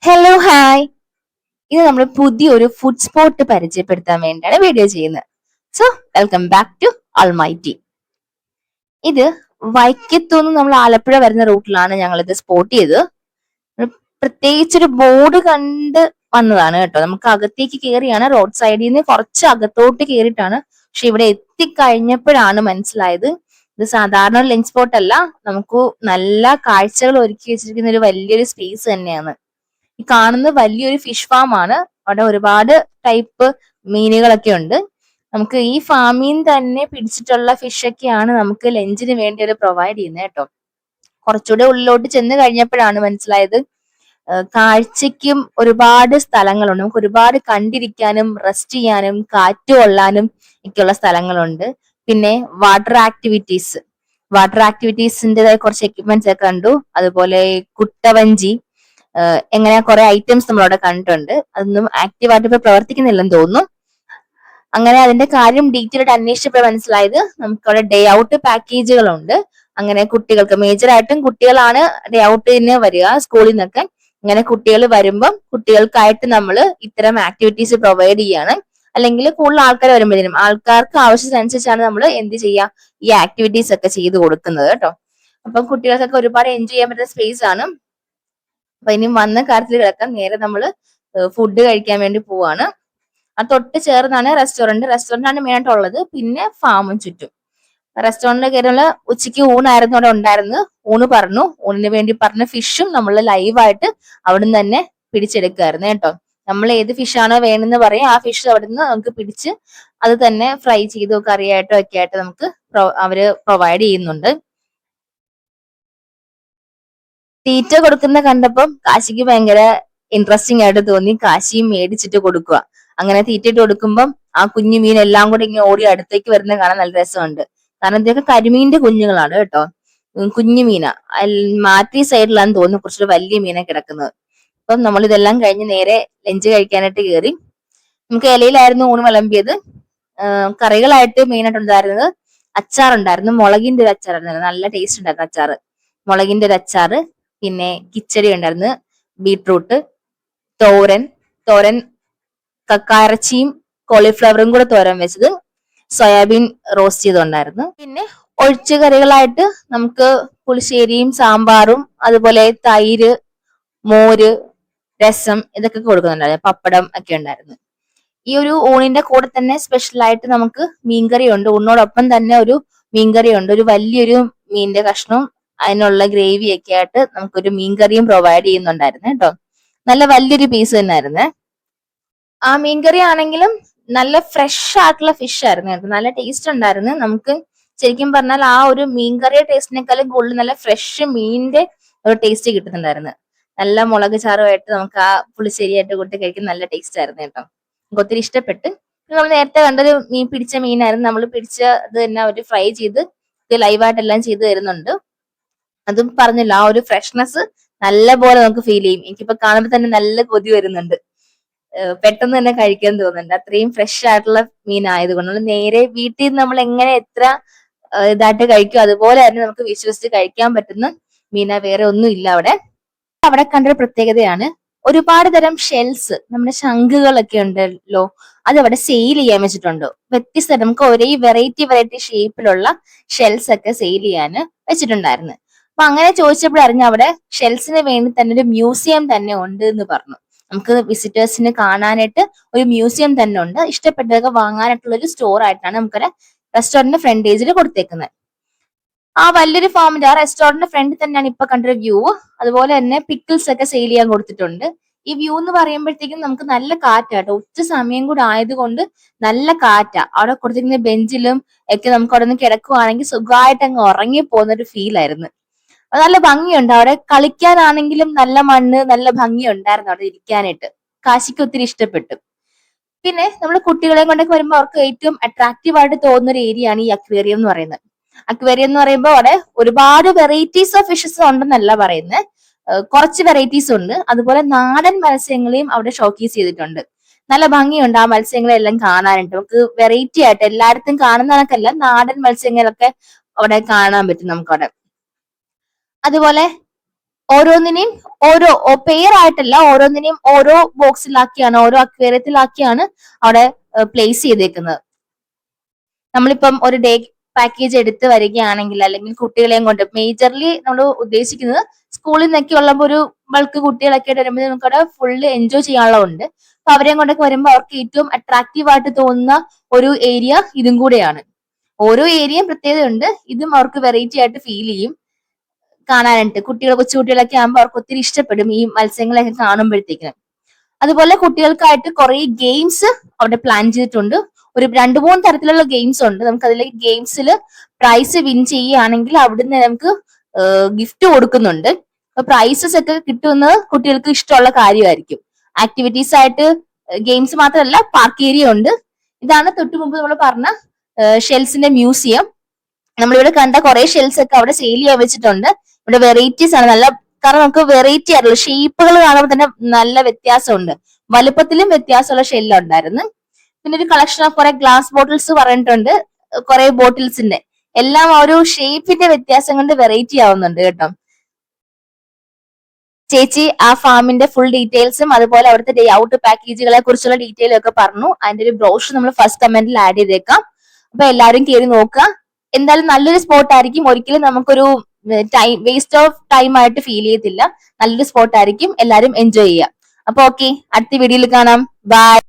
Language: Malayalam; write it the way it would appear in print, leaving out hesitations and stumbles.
Hello hi. ഇത് നമ്മൾ പുതിയൊരു ഫുഡ് സ്പോട്ട് പരിചയപ്പെടുത്താൻ വേണ്ടിയാണ് വീഡിയോ ചെയ്യുന്നത്. So welcome back to almighty. ഇത് വൈക്കത്തുനിന്ന് നമ്മൾ ആലപ്പുഴ വരുന്ന റൂട്ടിലാണ് ഞങ്ങൾ ഇത് സ്പോട്ട് ചെയ്തത്. പ്രത്യേകിച്ചൊരു ബോർഡ് കണ്ട് വന്നതാണ് കേട്ടോ. നമുക്ക് അകത്തേക്ക് കയറിയാണ്, റോഡ് സൈഡിൽ നിന്ന് കുറച്ച് അകത്തോട്ട് കയറിയിട്ടാണ്. പക്ഷെ ഇവിടെ എത്തിക്കഴിഞ്ഞപ്പോഴാണ് മനസ്സിലായത് ഇത് സാധാരണ ലഞ്ച് സ്പോട്ട് അല്ല, നമുക്ക് നല്ല കാഴ്ചകൾ ഒരുക്കി വെച്ചിരിക്കുന്ന ഒരു വലിയൊരു സ്പേസ് തന്നെയാണ്. ഈ കാണുന്നത് വലിയൊരു ഫിഷ് ഫാം ആണ്. അവിടെ ഒരുപാട് ടൈപ്പ് മീനുകളൊക്കെ ഉണ്ട്. നമുക്ക് ഈ ഫാമിൽ നിന്ന് തന്നെ പിടിച്ചിട്ടുള്ള ഫിഷ് ഒക്കെയാണ് നമുക്ക് ലഞ്ചിന് വേണ്ടി അവർ പ്രൊവൈഡ് ചെയ്യുന്നത് കേട്ടോ. കുറച്ചുകൂടെ ഉള്ളിലോട്ട് ചെന്ന് കഴിഞ്ഞപ്പോഴാണ് മനസ്സിലായത് കാഴ്ചയ്ക്കും ഒരുപാട് സ്ഥലങ്ങളുണ്ട്. നമുക്ക് ഒരുപാട് കണ്ടിരിക്കാനും റെസ്റ്റ് ചെയ്യാനും കാറ്റ് കൊള്ളാനും ഒക്കെയുള്ള സ്ഥലങ്ങളുണ്ട്. പിന്നെ വാട്ടർ ആക്ടിവിറ്റീസിൻ്റെതായ കുറച്ച് എക്യുപ്മെന്റ്സ് ഒക്കെ കണ്ടു. അതുപോലെ കുട്ടവഞ്ചി, എങ്ങനെ കുറെ ഐറ്റംസ് നമ്മളവിടെ കണ്ടിട്ടുണ്ട്. അതൊന്നും ആക്റ്റീവായിട്ട് ഇപ്പൊ പ്രവർത്തിക്കുന്നില്ലെന്ന് തോന്നുന്നു. അങ്ങനെ അതിന്റെ കാര്യം ഡീറ്റെയിൽ ആയിട്ട് അന്വേഷിച്ചപ്പോൾ മനസ്സിലായത് നമുക്കവിടെ ഡേ ഔട്ട് പാക്കേജുകളുണ്ട്. അങ്ങനെ കുട്ടികൾക്ക്, മേജറായിട്ടും കുട്ടികളാണ് ഡേ ഔട്ടിന് വരിക സ്കൂളിൽ നിന്നൊക്കെ. ഇങ്ങനെ കുട്ടികൾ വരുമ്പം കുട്ടികൾക്കായിട്ട് നമ്മൾ ഇത്തരം ആക്ടിവിറ്റീസ് പ്രൊവൈഡ് ചെയ്യാണ്. അല്ലെങ്കിൽ കൂടുതൽ ആൾക്കാർ വരുമ്പോഴേനും ആൾക്കാർക്ക് ആവശ്യത്തിനനുസരിച്ചാണ് നമ്മൾ എന്ത് ചെയ്യുക, ഈ ആക്ടിവിറ്റീസ് ഒക്കെ ചെയ്ത് കൊടുക്കുന്നത് കേട്ടോ. അപ്പം കുട്ടികൾക്കൊക്കെ ഒരുപാട് എൻജോയ് ചെയ്യാൻ പറ്റുന്ന സ്പേസ് ആണ്. അപ്പൊ ഇനി വന്ന കാര്യത്തിൽ കിടക്കാം. നേരെ നമ്മൾ ഫുഡ് കഴിക്കാൻ വേണ്ടി പോവാണ്. ആ തൊട്ട് ചേർന്നാണ് റെസ്റ്റോറന്റ് ആണ് മെയിൻ ആയിട്ടുള്ളത്. പിന്നെ ഫാമും ചുറ്റും. റെസ്റ്റോറന്റിൽ കയറിയുള്ള ഉച്ചയ്ക്ക് ഊണായിരുന്നു അവിടെ ഉണ്ടായിരുന്നു. ഊണ് പറഞ്ഞു. ഊണിന് വേണ്ടി പറഞ്ഞ ഫിഷും നമ്മൾ ലൈവായിട്ട് അവിടുന്ന് തന്നെ പിടിച്ചെടുക്കായിരുന്നു കേട്ടോ. നമ്മൾ ഏത് ഫിഷാണോ വേണമെന്ന് പറയും, ആ ഫിഷ് അവിടുന്ന് നമുക്ക് പിടിച്ച് അത് തന്നെ ഫ്രൈ ചെയ്തോ കറിയായിട്ടോ ഒക്കെ ആയിട്ട് നമുക്ക് അവര് പ്രൊവൈഡ് ചെയ്യുന്നുണ്ട്. തീറ്റ കൊടുക്കുന്ന കണ്ടപ്പം കാശിക്ക് ഭയങ്കര ഇൻട്രസ്റ്റിംഗ് ആയിട്ട് തോന്നി. കാശിയും മേടിച്ചിട്ട് കൊടുക്കുക. അങ്ങനെ തീറ്റ ഇട്ട് കൊടുക്കുമ്പം ആ കുഞ്ഞു മീൻ എല്ലാം കൂടി ഇങ്ങനെ ഓടി അടുത്തേക്ക് വരുന്ന കാണാൻ നല്ല രസമുണ്ട്. കാരണം ഇതൊക്കെ കരിമീന്റെ കുഞ്ഞുങ്ങളാണ് കേട്ടോ. കുഞ്ഞു മീന മാറ്റി സൈഡിലാന്ന് തോന്നുന്നു കുറച്ചൊരു വലിയ മീനെ കിടക്കുന്നത്. അപ്പം നമ്മൾ ഇതെല്ലാം കഴിഞ്ഞ് നേരെ ലഞ്ച് കഴിക്കാനായിട്ട് കയറി. നമുക്ക് ഇലയിലായിരുന്നു ഊണ് വിളമ്പിയത്. കറികളായിട്ട് മെയിനായിട്ട് ഉണ്ടായിരുന്നത് അച്ചാറുണ്ടായിരുന്നു. മുളകിന്റെ ഒരു അച്ചാറായിരുന്നു, നല്ല ടേസ്റ്റ് ഉണ്ടായിരുന്നു അച്ചാറ്. മുളകിന്റെ ഒരു അച്ചാറ്, പിന്നെ കിച്ചടി ഉണ്ടായിരുന്നു, ബീട്രൂട്ട് തോരൻ തോരൻ കക്കായിറച്ചിയും കോളിഫ്ലവറും കൂടെ തോരൻ വെച്ചത്, സോയാബീൻ റോസ്റ്റ് ചെയ്തുണ്ടായിരുന്നു. പിന്നെ ഒഴിച്ചു കറികളായിട്ട് നമുക്ക് പുളിശ്ശേരിയും സാമ്പാറും അതുപോലെ തൈര്, മോര്, രസം ഇതൊക്കെ കൊടുക്കുന്നുണ്ടായിരുന്നു. പപ്പടം ഒക്കെ ഉണ്ടായിരുന്നു. ഈ ഒരു ഊണിന്റെ കൂടെ തന്നെ സ്പെഷ്യൽ ആയിട്ട് നമുക്ക് മീൻകറി ഉണ്ട്. ഊണിനോടൊപ്പം തന്നെ ഒരു മീൻകറി ഉണ്ട്. ഒരു വലിയൊരു മീനിന്റെ കഷ്ണവും അതിനുള്ള ഗ്രേവി ഒക്കെ ആയിട്ട് നമുക്കൊരു മീൻകറിയും പ്രൊവൈഡ് ചെയ്യുന്നുണ്ടായിരുന്നു കേട്ടോ. നല്ല വലിയൊരു പീസ് തന്നെയായിരുന്നേ. ആ മീൻകറി ആണെങ്കിലും നല്ല ഫ്രഷ് ആയിട്ടുള്ള ഫിഷ് ആയിരുന്നു കേട്ടോ. നല്ല ടേസ്റ്റ് ഉണ്ടായിരുന്നു. നമുക്ക് ശരിക്കും പറഞ്ഞാൽ ആ ഒരു മീൻകറിയുടെ ടേസ്റ്റിനേക്കാളും കൂടുതൽ നല്ല ഫ്രഷ് മീനിന്റെ ഒരു ടേസ്റ്റ് കിട്ടുന്നുണ്ടായിരുന്നു. നല്ല മുളക് ചാറുമായിട്ട് നമുക്ക് ആ പുളിശ്ശേരിയായിട്ട് കൂട്ടി കഴിക്കാൻ നല്ല ടേസ്റ്റ് ആയിരുന്നു കേട്ടോ. നമുക്ക് ഒത്തിരി ഇഷ്ടപ്പെട്ട്. നമ്മൾ നേരത്തെ കണ്ടൊരു പിടിച്ച മീനായിരുന്നു. നമ്മൾ പിടിച്ച ഇത് തന്നെ അവർ ഫ്രൈ ചെയ്ത് ലൈവായിട്ടെല്ലാം ചെയ്ത് തരുന്നുണ്ട്. അതും പറഞ്ഞില്ല, ആ ഒരു ഫ്രഷ്നെസ് നല്ല പോലെ നമുക്ക് ഫീൽ ചെയ്യും. എനിക്കിപ്പോ കാണുമ്പോൾ തന്നെ നല്ല കൊതി വരുന്നുണ്ട്. പെട്ടെന്ന് തന്നെ കഴിക്കാൻ തോന്നുന്നുണ്ട്. അത്രയും ഫ്രഷ് ആയിട്ടുള്ള മീൻ ആയതുകൊണ്ട് നേരെ വീട്ടിൽ നിന്ന് നമ്മൾ എങ്ങനെ എത്ര ഇതായിട്ട് കഴിക്കും അതുപോലെ തന്നെ നമുക്ക് വിശ്വസിച്ച് കഴിക്കാൻ പറ്റുന്ന മീന വേറെ ഒന്നും ഇല്ല അവിടെ. അവിടെ കണ്ടൊരു പ്രത്യേകതയാണ്, ഒരുപാട് തരം ഷെൽസ്, നമ്മുടെ ശംഖുകളൊക്കെ ഉണ്ടല്ലോ, അത് അവിടെ സെയിൽ ചെയ്യാൻ വെച്ചിട്ടുണ്ട്. വ്യത്യസ്ത നമുക്ക് ഒരേ വെറൈറ്റി ഷേപ്പിലുള്ള ഷെൽസ് ഒക്കെ സെയിൽ ചെയ്യാൻ വെച്ചിട്ടുണ്ടായിരുന്നു. അപ്പൊ അങ്ങനെ ചോദിച്ചപ്പോൾ അറിഞ്ഞ അവിടെ ഷെൽസിന് വേണ്ടി തന്നെ ഒരു മ്യൂസിയം തന്നെ ഉണ്ട് എന്ന് പറഞ്ഞു. നമുക്ക് വിസിറ്റേഴ്സിന് കാണാനായിട്ട് ഒരു മ്യൂസിയം തന്നെ ഉണ്ട്. ഇഷ്ടപ്പെട്ടതൊക്കെ വാങ്ങാനായിട്ടുള്ള ഒരു സ്റ്റോർ ആയിട്ടാണ് നമുക്കൊരു റെസ്റ്റോറന്റിന്റെ ഫ്രണ്ടേജിൽ കൊടുത്തേക്കുന്നത്. ആ വലിയൊരു ഫാമിന്റെ ആ റെസ്റ്റോറന്റിന്റെ ഫ്രണ്ടിൽ തന്നെയാണ് ഇപ്പൊ കണ്ടൊരു വ്യൂ. അതുപോലെ തന്നെ പിക്കിൾസ് ഒക്കെ സെയിൽ ചെയ്യാൻ കൊടുത്തിട്ടുണ്ട്. ഈ വ്യൂ എന്ന് പറയുമ്പോഴത്തേക്കും നമുക്ക് നല്ല കാറ്റാട്ടോ. ഉച്ച സമയം കൂടെ ആയതുകൊണ്ട് നല്ല കാറ്റാ. അവിടെ കൊടുത്തിരിക്കുന്ന ബെഞ്ചിലും ഒക്കെ നമുക്ക് അവിടെ നിന്ന് കിടക്കുവാണെങ്കിൽ സുഖമായിട്ട് അങ്ങ് ഉറങ്ങി പോകുന്ന ഒരു ഫീൽ ആയിരുന്നു. അത് നല്ല ഭംഗിയുണ്ട്. അവിടെ കളിക്കാനാണെങ്കിലും നല്ല മണ്ണ്, നല്ല ഭംഗി ഉണ്ടായിരുന്നു അവിടെ ഇരിക്കാനായിട്ട്. കാശിക്ക് ഒത്തിരി ഇഷ്ടപ്പെട്ടു. പിന്നെ നമ്മൾ കുട്ടികളെ കൊണ്ടൊക്കെ വരുമ്പോൾ അവർക്ക് ഏറ്റവും അട്രാക്റ്റീവ് ആയിട്ട് തോന്നുന്ന ഒരു ഏരിയ ആണ് ഈ അക്വേറിയം എന്ന് പറയുന്നത്. അക്വേറിയം എന്ന് പറയുമ്പോൾ അവിടെ ഒരുപാട് വെറൈറ്റീസ് ഓഫ് ഫിഷസ് ഉണ്ടെന്നല്ല പറയുന്നത്, കുറച്ച് വെറൈറ്റീസ് ഉണ്ട്. അതുപോലെ നാടൻ മത്സ്യങ്ങളെയും അവിടെ ഷോക്കേസ് ചെയ്തിട്ടുണ്ട്. നല്ല ഭംഗിയുണ്ട് ആ മത്സ്യങ്ങളെല്ലാം കാണാനായിട്ട്. നമുക്ക് വെറൈറ്റി ആയിട്ട് എല്ലായിടത്തും കാണുന്ന കണക്കല്ല, നാടൻ മത്സ്യങ്ങളൊക്കെ അവിടെ കാണാൻ പറ്റും നമുക്കവിടെ. അതുപോലെ ഓരോന്നിനെയും ഓരോ പെയർ ആയിട്ടല്ല, ഓരോന്നിനെയും ഓരോ ബോക്സിലാക്കിയാണ്, ഓരോ അക്വേറിയത്തിലാക്കിയാണ് അവിടെ പ്ലേസ് ചെയ്തേക്കുന്നത്. നമ്മളിപ്പം ഒരു ഡേ പാക്കേജ് എടുത്ത് വരികയാണെങ്കിൽ, അല്ലെങ്കിൽ കുട്ടികളെയും കൊണ്ട്, മേജർലി നമ്മൾ ഉദ്ദേശിക്കുന്നത് സ്കൂളിൽ നിന്നൊക്കെ ഉള്ള ഒരു ബൾക്ക് കുട്ടികളൊക്കെ ആയിട്ട് വരുമ്പോൾ നമുക്ക് അവിടെ ഫുള്ള് എൻജോയ് ചെയ്യാനുള്ള ഉണ്ട്. അപ്പൊ അവരെയും കൊണ്ടൊക്കെ വരുമ്പോൾ അവർക്ക് ഏറ്റവും അട്രാക്റ്റീവ് ആയിട്ട് തോന്നുന്ന ഒരു ഏരിയ ഇതും കൂടെയാണ്. ഓരോ ഏരിയയും പ്രത്യേകതയുണ്ട്. ഇതും അവർക്ക് വെറൈറ്റി ആയിട്ട് ഫീൽ ചെയ്യും കാണാനായിട്ട്. കൊച്ചുകുട്ടികളൊക്കെ ആകുമ്പോൾ അവർക്ക് ഒത്തിരി ഇഷ്ടപ്പെടും ഈ മത്സ്യങ്ങളൊക്കെ കാണുമ്പോഴത്തേക്കിന്. അതുപോലെ കുട്ടികൾക്കായിട്ട് കുറെ ഗെയിംസ് അവിടെ പ്ലാൻ ചെയ്തിട്ടുണ്ട്. ഒരു 2-3 തരത്തിലുള്ള ഗെയിംസ് ഉണ്ട്. നമുക്ക് അതിൽ ഗെയിംസിൽ പ്രൈസ് വിൻ ചെയ്യുകയാണെങ്കിൽ അവിടുന്ന് നമുക്ക് ഗിഫ്റ്റ് കൊടുക്കുന്നുണ്ട്. അപ്പൊ പ്രൈസസ് ഒക്കെ കിട്ടുന്നത് കുട്ടികൾക്ക് ഇഷ്ടമുള്ള കാര്യമായിരിക്കും. ആക്ടിവിറ്റീസ് ആയിട്ട് ഗെയിംസ് മാത്രമല്ല, പാർക്ക് ഏരിയ ഉണ്ട്. ഇതാണ് തൊട്ടു മുമ്പ് നമ്മൾ പറഞ്ഞ ഷെൽസിന്റെ മ്യൂസിയം. നമ്മളിവിടെ കണ്ട കുറെ ഷെൽസ് ഒക്കെ അവിടെ സെയിൽ ചെയ്യാൻ വെച്ചിട്ടുണ്ട്. ഇവിടെ വെറൈറ്റീസ് ആണ് നല്ല, കാരണം നമുക്ക് വെറൈറ്റി ആയിട്ടുള്ള ഷേപ്പുകൾ കാണുമ്പോൾ തന്നെ നല്ല വ്യത്യാസമുണ്ട്. വലുപ്പത്തിലും വ്യത്യാസമുള്ള ഷെല്ലുണ്ടായിരുന്നു. പിന്നെ ഒരു കളക്ഷൻ ഓഫ് കുറെ ഗ്ലാസ് ബോട്ടിൽസ് പറഞ്ഞിട്ടുണ്ട്. കുറെ ബോട്ടിൽസിന്റെ എല്ലാം ഒരു ഷേപ്പിന്റെ വ്യത്യാസം കൊണ്ട് വെറൈറ്റി ആവുന്നുണ്ട് കേട്ടോ. ചേച്ചി ആ ഫാമിന്റെ ഫുൾ ഡീറ്റെയിൽസും അതുപോലെ അവിടുത്തെ ഡേ ഔട്ട് പാക്കേജുകളെ കുറിച്ചുള്ള ഡീറ്റെയിലും ഒക്കെ പറഞ്ഞു. അതിന്റെ ഒരു ബ്രോഷർ നമ്മൾ ഫസ്റ്റ് കമന്റിൽ ആഡ് ചെയ്തേക്കാം. അപ്പൊ എല്ലാവരും കയറി നോക്കുക. എന്തായാലും നല്ലൊരു സ്പോട്ട് ആയിരിക്കും. ഒരിക്കലും നമുക്കൊരു വേസ്റ്റ് ഓഫ് ടൈം ആയിട്ട് ഫീൽ ചെയ്യത്തില്ല. നല്ലൊരു സ്പോട്ട് ആയിരിക്കും. എല്ലാവരും എൻജോയ് ചെയ്യാം. അപ്പൊ ഓക്കെ, അടുത്ത വീഡിയോയിൽ കാണാം. ബൈ.